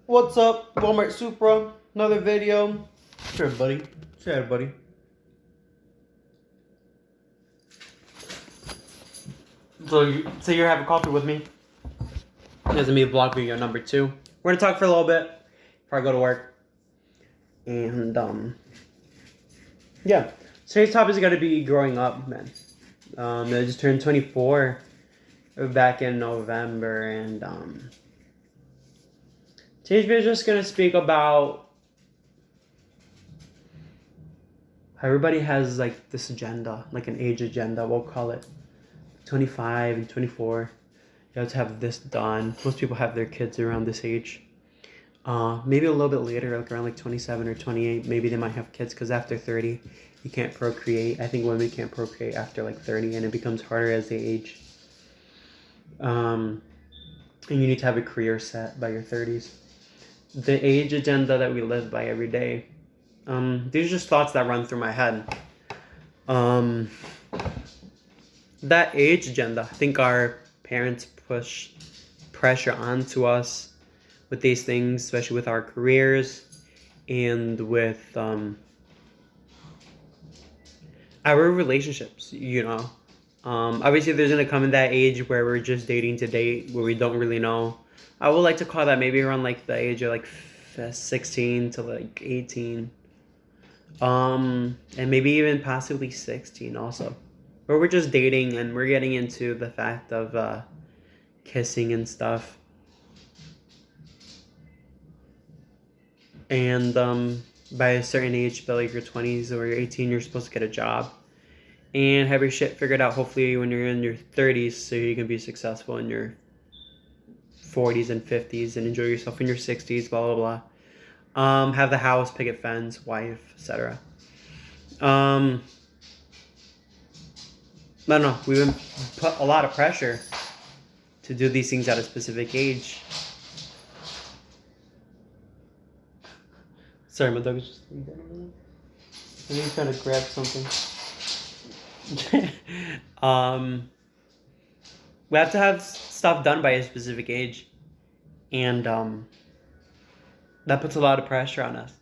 What's up, Walmart Supra? Another video. Sure, buddy. Say hi, buddy. So you're having coffee with me. This is me vlog video number 2. We're gonna talk for a little bit before I go to work. And yeah. Today's topic is gonna be growing up, man. I just turned 24 back in November, and today's video is just gonna speak about how everybody has like this agenda, like an age agenda, we'll call it. 25 and 24, you have to have this done. Most people have their kids around this age. Maybe a little bit later, like around like 27 or 28, maybe they might have kids, because after 30, you can't procreate. I think women can't procreate after like 30, and it becomes harder as they age. And you need to have a career set by your 30s. The age agenda that we live by every day. These are just thoughts that run through my head. That age agenda, I think our parents push pressure onto us with these things, especially with our careers and with our relationships, you know. Obviously, there's going to come in that age where we're just dating to date, where we don't really know. I would like to call that maybe around like the age of like 16 to like 18. And maybe even possibly 16 also. Where we're just dating and we're getting into the fact of kissing and stuff. And by a certain age, by like your 20s or your 18, you're supposed to get a job and have your shit figured out, hopefully when you're in your 30s, so you can be successful in your 40s and 50s and enjoy yourself in your 60s, blah, blah, blah. Have the house, picket fence, wife, etc. I don't know, we've been put a lot of pressure to do these things at a specific age. Sorry, my dog is just laying down over there. He's trying to grab something. We have to have stuff done by a specific age. And that puts a lot of pressure on us.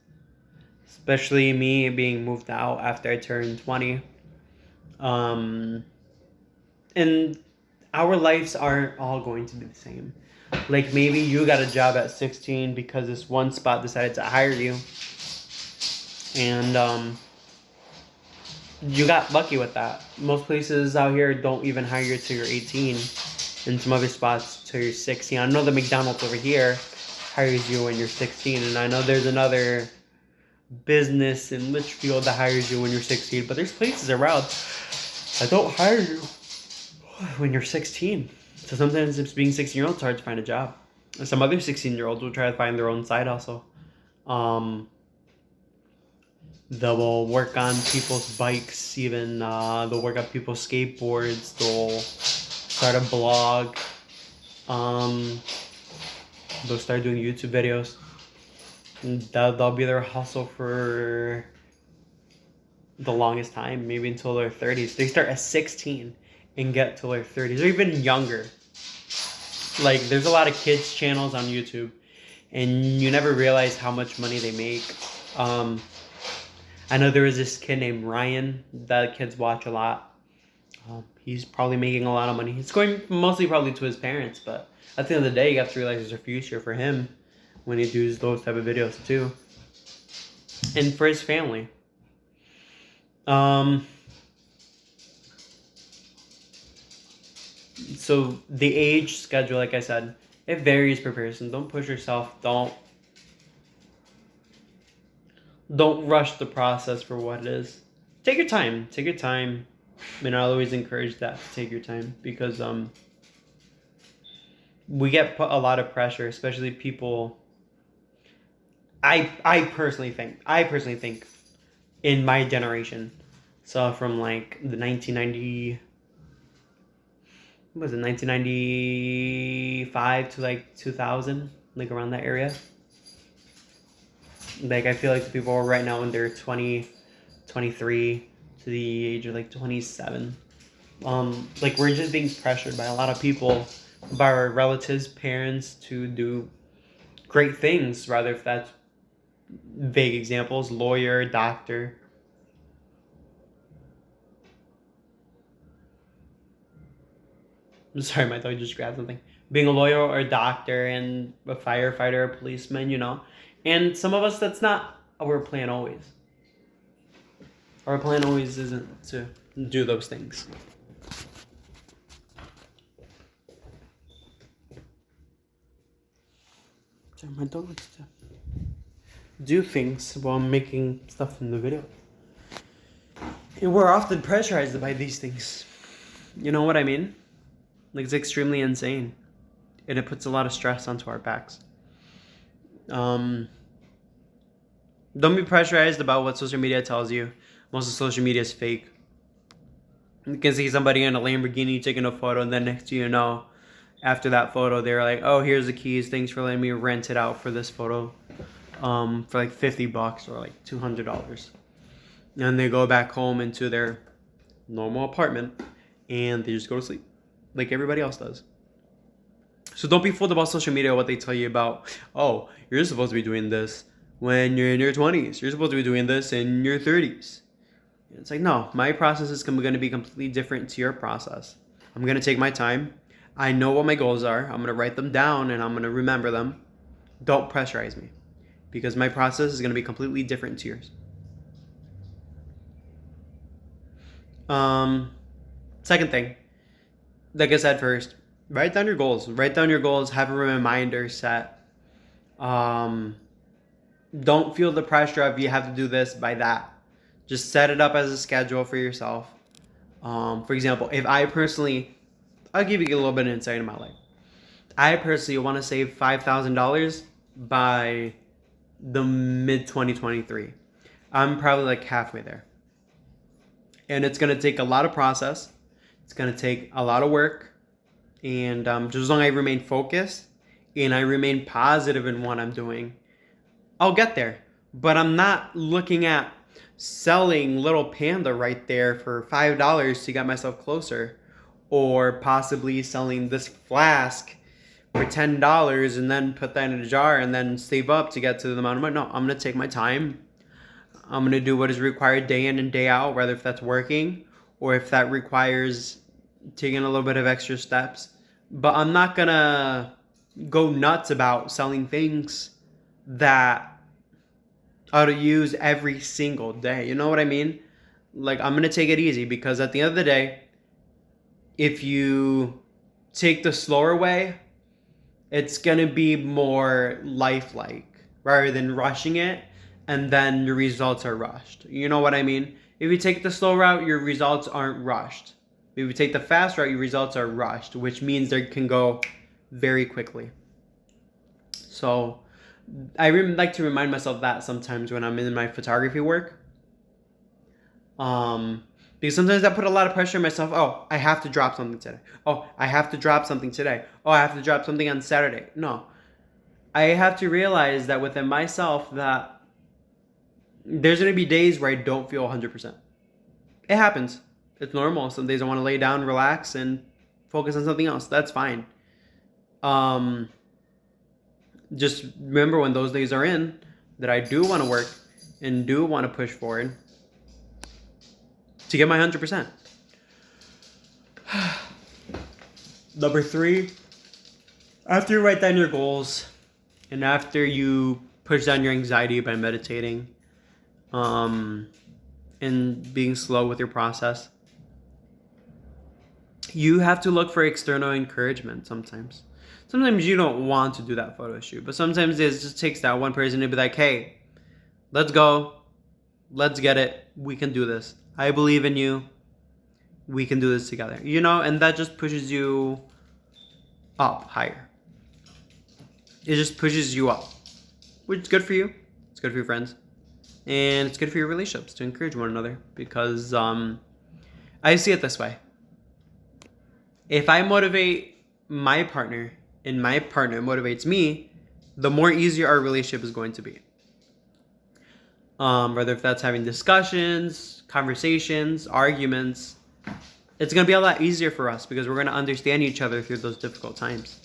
Especially me being moved out after I turned 20. And our lives aren't all going to be the same. Like maybe you got a job at 16 because this one spot decided to hire you. And you got lucky with that. Most places out here don't even hire you till you're 18. And some other spots till you're 16. I know the McDonald's over here hires you when you're 16. And I know there's another business in Litchfield that hires you when you're 16. But there's places around that don't hire you when you're 16. So sometimes it's being 16-year-olds hard to find a job. And some other 16-year-olds will try to find their own side hustle. They will work on people's bikes, even they'll work on people's skateboards, they'll start a blog, they'll start doing YouTube videos. And that'll be their hustle for the longest time, maybe until their 30s. They start at 16 and get to their 30s, or even younger. Like, there's a lot of kids channels on YouTube, and you never realize how much money they make. I know there was this kid named Ryan that kids watch a lot. He's probably making a lot of money. It's going mostly probably to his parents, but at the end of the day, you have to realize there's a future for him when he does those type of videos too. And for his family. So the age schedule, like I said, it varies per person. Don't push yourself. Don't rush the process for what it is. Take your time. Take your time. I mean, I always encourage that, to take your time, because we get put a lot of pressure, especially people. I personally think in my generation, so from like the 1995 to like 2000, like around that area. Like, I feel like the people right now when they're 20, 23 to the age of like 27. Like, we're just being pressured by a lot of people, by our relatives, parents, to do great things, rather if that's vague examples, lawyer, doctor. I'm sorry, my dog just grabbed something. Being a lawyer or a doctor and a firefighter, a policeman, you know. And some of us, that's not our plan always. Our plan always isn't to do those things. So my dog likes to do things while I'm making stuff in the video. And we're often pressurized by these things. You know what I mean? Like, it's extremely insane. And it puts a lot of stress onto our backs. Don't be pressurized about what social media tells you. Most of social media is fake. You can see somebody in a Lamborghini taking a photo, and then next to you know, after that photo, they're like, oh, here's the keys. Thanks for letting me rent it out for this photo. For like $50 or like $200. And they go back home into their normal apartment and they just go to sleep like everybody else does. So don't be fooled about social media, what they tell you about, oh, you're supposed to be doing this when you're in your 20s. You're supposed to be doing this in your 30s. It's like, no, my process is going to be completely different to your process. I'm going to take my time. I know what my goals are. I'm going to write them down and I'm going to remember them. Don't pressurize me, because my process is going to be completely different to yours. Second thing, like I said first, write down your goals. Write down your goals. Have a reminder set. Don't feel the pressure of you have to do this by that. Just set it up as a schedule for yourself. For example, if I personally, I'll give you a little bit of insight in my life. I personally want to save $5,000 by the mid 2023. I'm probably like halfway there. And it's going to take a lot of process. It's going to take a lot of work. And just as long as I remain focused and I remain positive in what I'm doing, I'll get there. But I'm not looking at selling Little Panda right there for $5 to get myself closer, or possibly selling this flask for $10 and then put that in a jar and then save up to get to the amount of money. No, I'm going to take my time. I'm going to do what is required day in and day out, whether if that's working or if that requires taking a little bit of extra steps. But I'm not going to go nuts about selling things that I ought to use every single day. You know what I mean? Like, I'm going to take it easy, because at the end of the day, if you take the slower way, it's going to be more lifelike rather than rushing it and then your results are rushed. You know what I mean? If you take the slow route, your results aren't rushed. If you take the fast route, your results are rushed, which means they can go very quickly. So I like to remind myself that sometimes when I'm in my photography work. Because sometimes I put a lot of pressure on myself. Oh, I have to drop something today. Oh, I have to drop something today. Oh, I have to drop something on Saturday. No. I have to realize that within myself that there's going to be days where I don't feel 100%. It happens. It's normal. Some days I want to lay down, relax, and focus on something else. That's fine. Just remember when those days are in, that I do want to work and do want to push forward to get my 100%. Number 3, after you write down your goals and after you push down your anxiety by meditating, and being slow with your process, you have to look for external encouragement sometimes. Sometimes you don't want to do that photo shoot, but sometimes it just takes that one person to be like, hey, let's go. Let's get it. We can do this. I believe in you. We can do this together. You know, and that just pushes you up higher. It just pushes you up, which is good for you. It's good for your friends. And it's good for your relationships to encourage one another, because I see it this way. If I motivate my partner and my partner motivates me, the more easier our relationship is going to be. Whether if that's having discussions, conversations, arguments, it's going to be a lot easier for us because we're going to understand each other through those difficult times.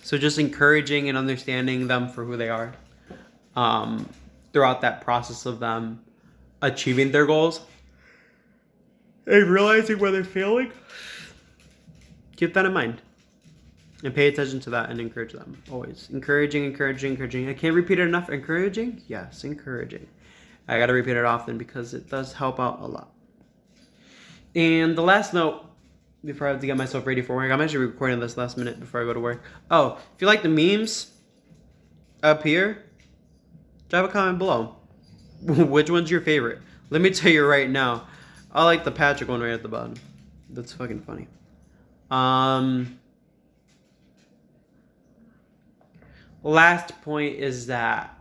So just encouraging and understanding them for who they are throughout that process of them achieving their goals and realizing where they're failing. Keep that in mind and pay attention to that and encourage them always. Encouraging. I can't repeat it enough. Encouraging? Yes, encouraging. I got to repeat it often because it does help out a lot. And the last note before I have to get myself ready for work. I'm actually recording this last minute before I go to work. Oh, if you like the memes up here, drop a comment below. Which one's your favorite? Let me tell you right now. I like the Patrick one right at the bottom. That's fucking funny. Last point is that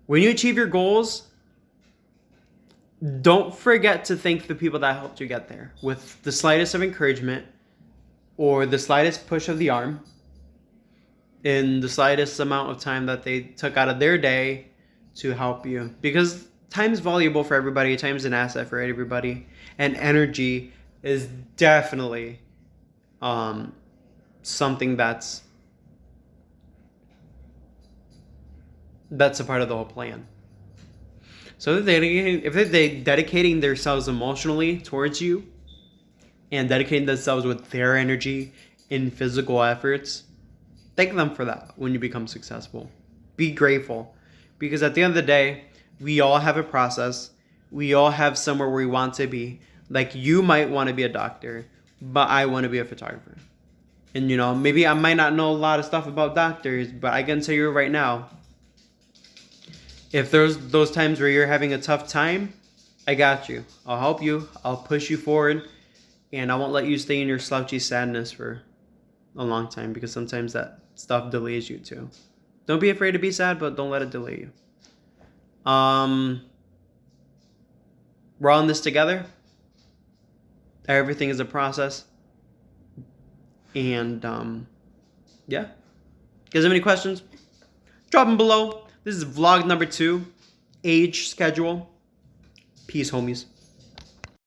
when you achieve your goals, don't forget to thank the people that helped you get there with the slightest of encouragement or the slightest push of the arm in the slightest amount of time that they took out of their day to help you. Because time is valuable for everybody. Time is an asset for everybody. And energy is definitely something that's a part of the whole plan. So if they're dedicating themselves emotionally towards you and dedicating themselves with their energy in physical efforts, thank them for that when you become successful. Be grateful. Because at the end of the day, we all have a process. We all have somewhere where we want to be. Like you might want to be a doctor, but I want to be a photographer. And maybe I might not know a lot of stuff about doctors, but I can tell you right now, if there's those times where you're having a tough time, I got you. I'll help you. I'll push you forward. And I won't let you stay in your slouchy sadness for a long time because sometimes that stuff delays you too. Don't be afraid to be sad, but don't let it delay you. We're all in this together. Everything is a process. And yeah. You guys have any questions? Drop them below. This is vlog number 2. Age schedule. Peace, homies.